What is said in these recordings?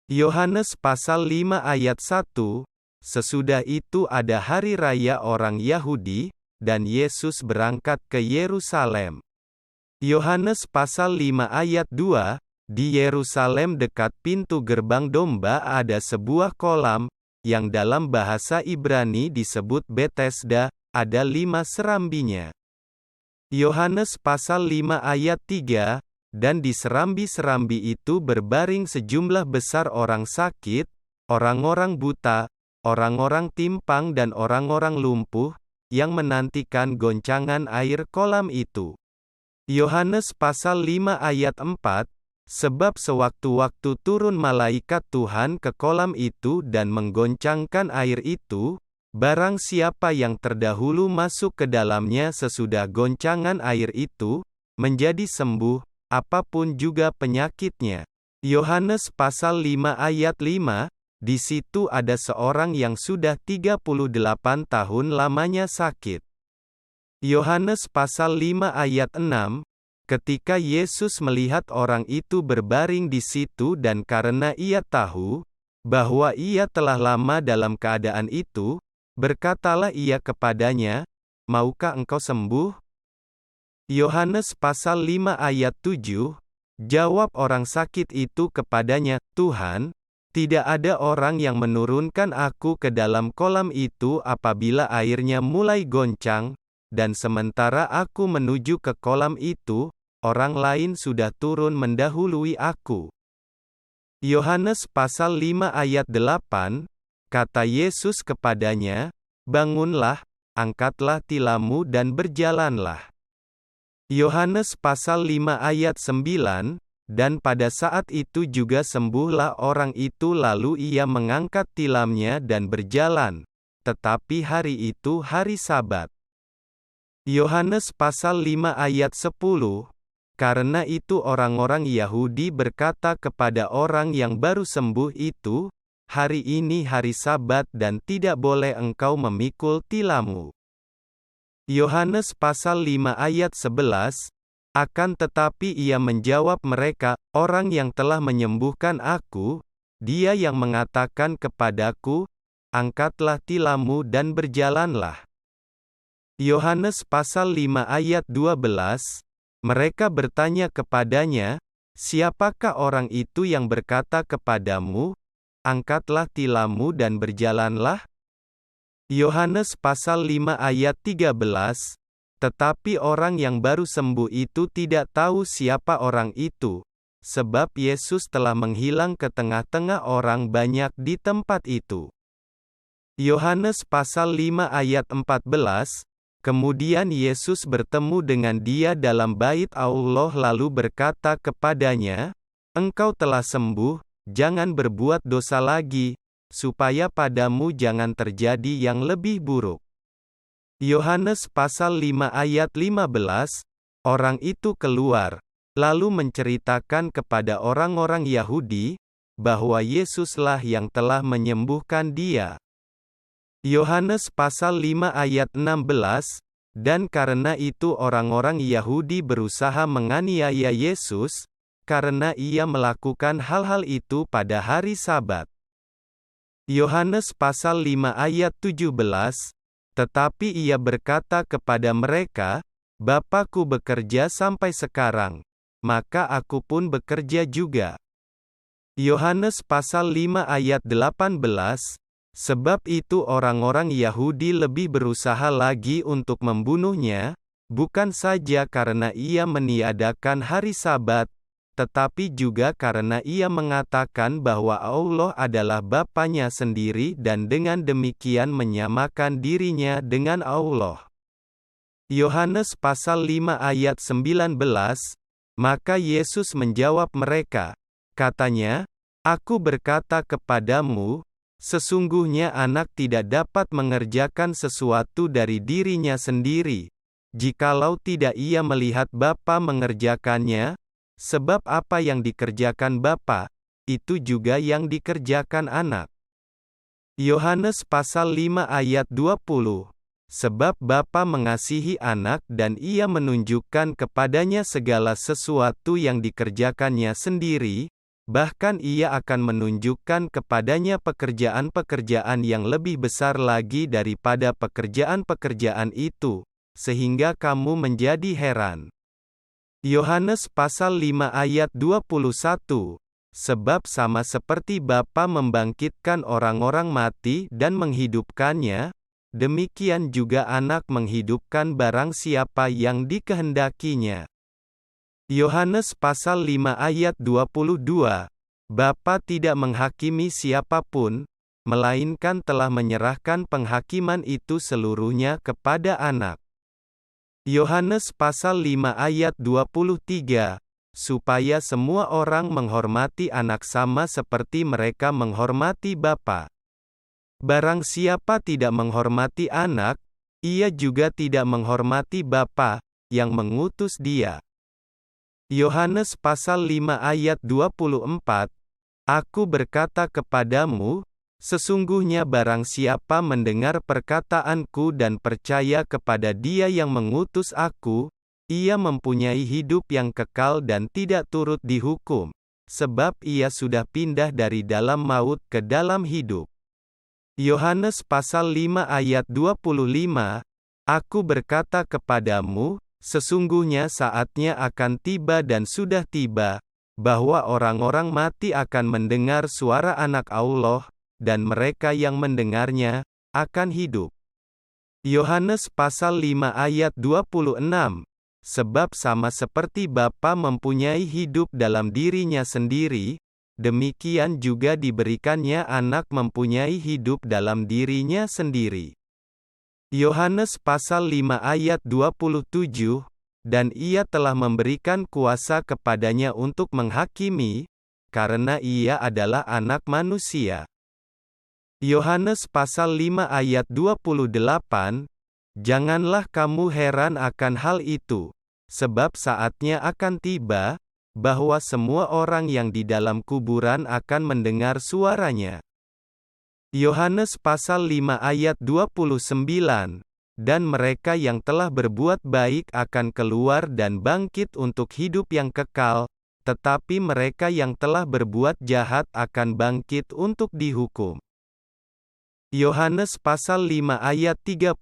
Yohanes pasal 5 ayat 1, sesudah itu ada hari raya orang Yahudi, dan Yesus berangkat ke Yerusalem. Yohanes pasal 5 ayat 2, di Yerusalem dekat pintu gerbang domba ada sebuah kolam, yang dalam bahasa Ibrani disebut Betesda, ada 5 serambinya. Yohanes pasal 5 ayat 3, dan di serambi-serambi itu berbaring sejumlah besar orang sakit, orang-orang buta, orang-orang timpang dan orang-orang lumpuh, yang menantikan goncangan air kolam itu. Yohanes pasal 5 ayat 4, sebab sewaktu-waktu turun malaikat Tuhan ke kolam itu dan menggoncangkan air itu, barang siapa yang terdahulu masuk ke dalamnya sesudah goncangan air itu, menjadi sembuh, apapun juga penyakitnya. Yohanes pasal 5 ayat 5, di situ ada seorang yang sudah 38 tahun lamanya sakit. Yohanes pasal 5 ayat 6, ketika Yesus melihat orang itu berbaring di situ dan karena ia tahu, bahwa ia telah lama dalam keadaan itu, berkatalah ia kepadanya, "Maukah engkau sembuh?" Yohanes pasal 5 ayat 7, jawab orang sakit itu kepadanya, "Tuhan, tidak ada orang yang menurunkan aku ke dalam kolam itu apabila airnya mulai goncang, dan sementara aku menuju ke kolam itu, orang lain sudah turun mendahului aku." Yohanes pasal 5 ayat 8, kata Yesus kepadanya, "Bangunlah, angkatlah tilammu dan berjalanlah." Yohanes pasal 5 ayat 9, dan pada saat itu juga sembuhlah orang itu lalu ia mengangkat tilamnya dan berjalan, tetapi hari itu hari Sabat. Yohanes pasal 5 ayat 10, karena itu orang-orang Yahudi berkata kepada orang yang baru sembuh itu, "Hari ini hari Sabat dan tidak boleh engkau memikul tilammu." Yohanes pasal 5 ayat 11, akan tetapi ia menjawab mereka, "Orang yang telah menyembuhkan aku, dia yang mengatakan kepadaku, angkatlah tilammu dan berjalanlah." Yohanes pasal 5 ayat 12, mereka bertanya kepadanya, "Siapakah orang itu yang berkata kepadamu, angkatlah tilammu dan berjalanlah?" Yohanes pasal 5 ayat 13, tetapi orang yang baru sembuh itu tidak tahu siapa orang itu, sebab Yesus telah menghilang ke tengah-tengah orang banyak di tempat itu. Yohanes pasal 5 ayat 14, kemudian Yesus bertemu dengan dia dalam bait Allah lalu berkata kepadanya, "Engkau telah sembuh, jangan berbuat dosa lagi, supaya padamu jangan terjadi yang lebih buruk." Yohanes pasal 5 ayat 15, orang itu keluar, lalu menceritakan kepada orang-orang Yahudi, bahwa Yesuslah yang telah menyembuhkan dia. Yohanes pasal 5 ayat 16, dan karena itu orang-orang Yahudi berusaha menganiaya Yesus, karena ia melakukan hal-hal itu pada hari Sabat. Yohanes pasal 5 ayat 17, tetapi ia berkata kepada mereka, "Bapa-Ku bekerja sampai sekarang, maka aku pun bekerja juga." Yohanes pasal 5 ayat 18, sebab itu orang-orang Yahudi lebih berusaha lagi untuk membunuhnya, bukan saja karena ia meniadakan hari Sabat, tetapi juga karena ia mengatakan bahwa Allah adalah Bapanya sendiri dan dengan demikian menyamakan dirinya dengan Allah. Yohanes pasal 5 ayat 19, maka Yesus menjawab mereka, katanya, "Aku berkata kepadamu, sesungguhnya anak tidak dapat mengerjakan sesuatu dari dirinya sendiri, jikalau tidak ia melihat Bapa mengerjakannya. Sebab apa yang dikerjakan Bapa, itu juga yang dikerjakan anak." Yohanes pasal 5 ayat 20, sebab Bapa mengasihi anak dan ia menunjukkan kepadanya segala sesuatu yang dikerjakannya sendiri, Bahkan Ia akan menunjukkan kepadanya pekerjaan-pekerjaan yang lebih besar lagi daripada pekerjaan-pekerjaan itu, sehingga kamu menjadi heran. Yohanes pasal 5 ayat 21. Sebab sama seperti Bapa membangkitkan orang-orang mati dan menghidupkannya, demikian juga Anak menghidupkan barang siapa yang dikehendakinya. Yohanes pasal 5 ayat 22. Bapa tidak menghakimi siapapun, melainkan telah menyerahkan penghakiman itu seluruhnya kepada Anak. Yohanes pasal 5 ayat 23. Supaya semua orang menghormati Anak sama seperti mereka menghormati Bapa. Barang siapa tidak menghormati Anak, ia juga tidak menghormati Bapa yang mengutus Dia. Yohanes pasal 5 ayat 24, Aku berkata kepadamu, sesungguhnya barang siapa mendengar perkataanku dan percaya kepada Dia yang mengutus aku, ia mempunyai hidup yang kekal dan tidak turut dihukum, sebab ia sudah pindah dari dalam maut ke dalam hidup. Yohanes pasal 5 ayat 25, Aku berkata kepadamu, sesungguhnya saatnya akan tiba dan sudah tiba, bahwa orang-orang mati akan mendengar suara Anak Allah, dan mereka yang mendengarnya, akan hidup. Yohanes pasal 5 ayat 26. Sebab sama seperti Bapa mempunyai hidup dalam dirinya sendiri, demikian juga diberikannya Anak mempunyai hidup dalam dirinya sendiri. Yohanes pasal 5 ayat 27, dan Ia telah memberikan kuasa kepadanya untuk menghakimi, karena Ia adalah Anak manusia. Yohanes pasal 5 ayat 28, Janganlah kamu heran akan hal itu, sebab saatnya akan tiba, bahwa semua orang yang di dalam kuburan akan mendengar suaranya. Yohanes pasal 5 ayat 29, dan mereka yang telah berbuat baik akan keluar dan bangkit untuk hidup yang kekal, tetapi mereka yang telah berbuat jahat akan bangkit untuk dihukum. Yohanes pasal 5 ayat 30,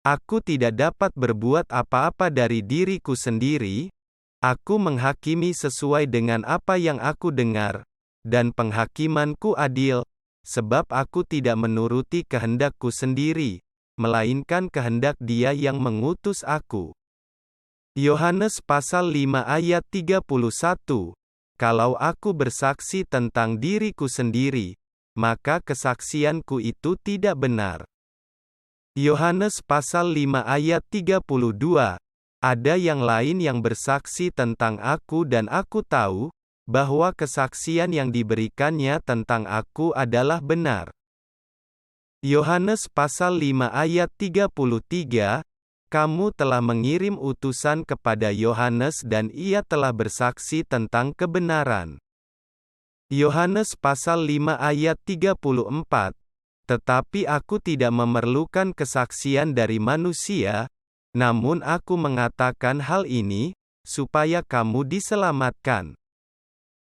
Aku tidak dapat berbuat apa-apa dari diriku sendiri, aku menghakimi sesuai dengan apa yang aku dengar, dan penghakimanku adil, sebab aku tidak menuruti kehendakku sendiri, melainkan kehendak Dia yang mengutus aku. Yohanes pasal 5 ayat 31, Kalau aku bersaksi tentang diriku sendiri, maka kesaksianku itu tidak benar. Yohanes pasal 5 ayat 32, Ada yang lain yang bersaksi tentang aku dan aku tahu, bahwa kesaksian yang diberikannya tentang aku adalah benar. Yohanes pasal 5 ayat 33, Kamu telah mengirim utusan kepada Yohanes dan ia telah bersaksi tentang kebenaran. Yohanes pasal 5 ayat 34, Tetapi aku tidak memerlukan kesaksian dari manusia, namun aku mengatakan hal ini, supaya kamu diselamatkan.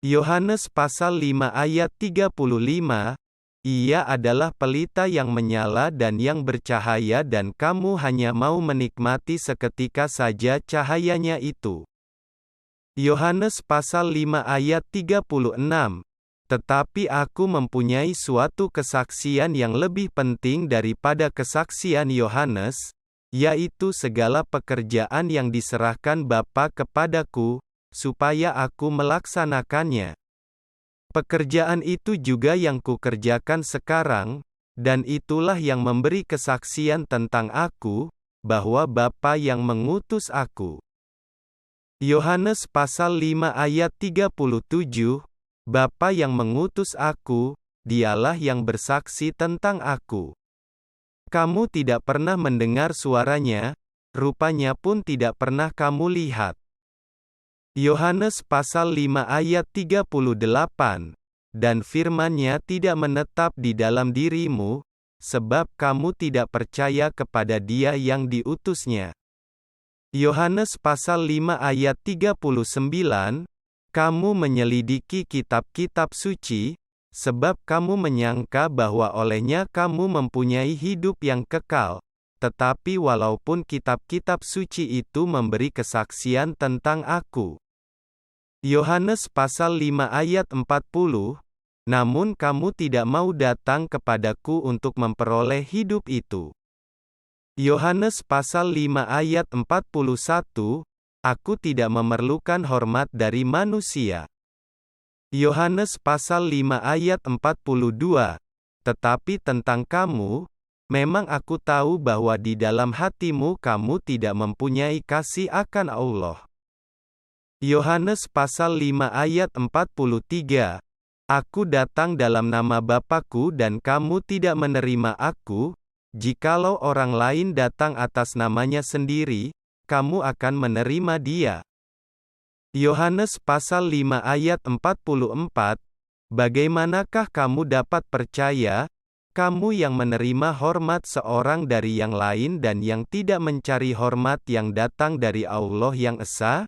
Yohanes pasal 5 ayat 35, Ia adalah pelita yang menyala dan yang bercahaya dan kamu hanya mau menikmati seketika saja cahayanya itu. Yohanes pasal 5 ayat 36, Tetapi aku mempunyai suatu kesaksian yang lebih penting daripada kesaksian Yohanes, yaitu segala pekerjaan yang diserahkan Bapa kepadaku, supaya aku melaksanakannya. Pekerjaan itu juga yang kukerjakan sekarang, dan itulah yang memberi kesaksian tentang aku, bahwa Bapa yang mengutus aku. Yohanes pasal 5 ayat 37, Bapa yang mengutus aku, Dialah yang bersaksi tentang aku. Kamu tidak pernah mendengar suaranya, rupanya pun tidak pernah kamu lihat. Yohanes pasal 5 ayat 38, Dan firman-Nya tidak menetap di dalam dirimu, sebab kamu tidak percaya kepada Dia yang diutusnya. Yohanes pasal 5 ayat 39, Kamu menyelidiki kitab-kitab suci, sebab kamu menyangka bahwa olehnya kamu mempunyai hidup yang kekal. Tetapi walaupun kitab-kitab suci itu memberi kesaksian tentang Aku. Yohanes pasal 5 ayat 40, namun kamu tidak mau datang kepadaku untuk memperoleh hidup itu. Yohanes pasal 5 ayat 41, Aku tidak memerlukan hormat dari manusia. Yohanes pasal 5 ayat 42, tetapi tentang kamu, memang aku tahu bahwa di dalam hatimu kamu tidak mempunyai kasih akan Allah. Yohanes pasal 5 ayat 43, Aku datang dalam nama Bapa-Ku dan kamu tidak menerima Aku, jikalau orang lain datang atas namanya sendiri, kamu akan menerima dia. Yohanes pasal 5 ayat 44, Bagaimanakah kamu dapat percaya, kamu yang menerima hormat seorang dari yang lain dan yang tidak mencari hormat yang datang dari Allah yang Esa?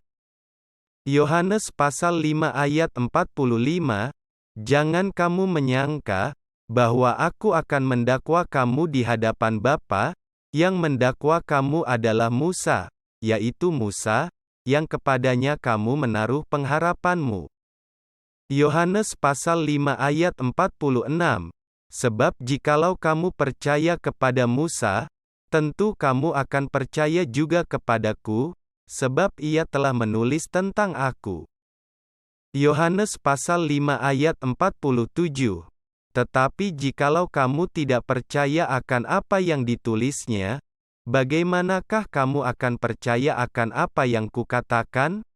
Yohanes pasal 5 ayat 45, Jangan kamu menyangka, bahwa aku akan mendakwa kamu di hadapan Bapa, yang mendakwa kamu adalah Musa, yaitu Musa, yang kepadanya kamu menaruh pengharapanmu. Yohanes pasal 5 ayat 46, Sebab jikalau kamu percaya kepada Musa, tentu kamu akan percaya juga kepadaku, sebab ia telah menulis tentang Aku. Yohanes pasal 5 ayat 47, Tetapi jikalau kamu tidak percaya akan apa yang ditulisnya, bagaimanakah kamu akan percaya akan apa yang kukatakan?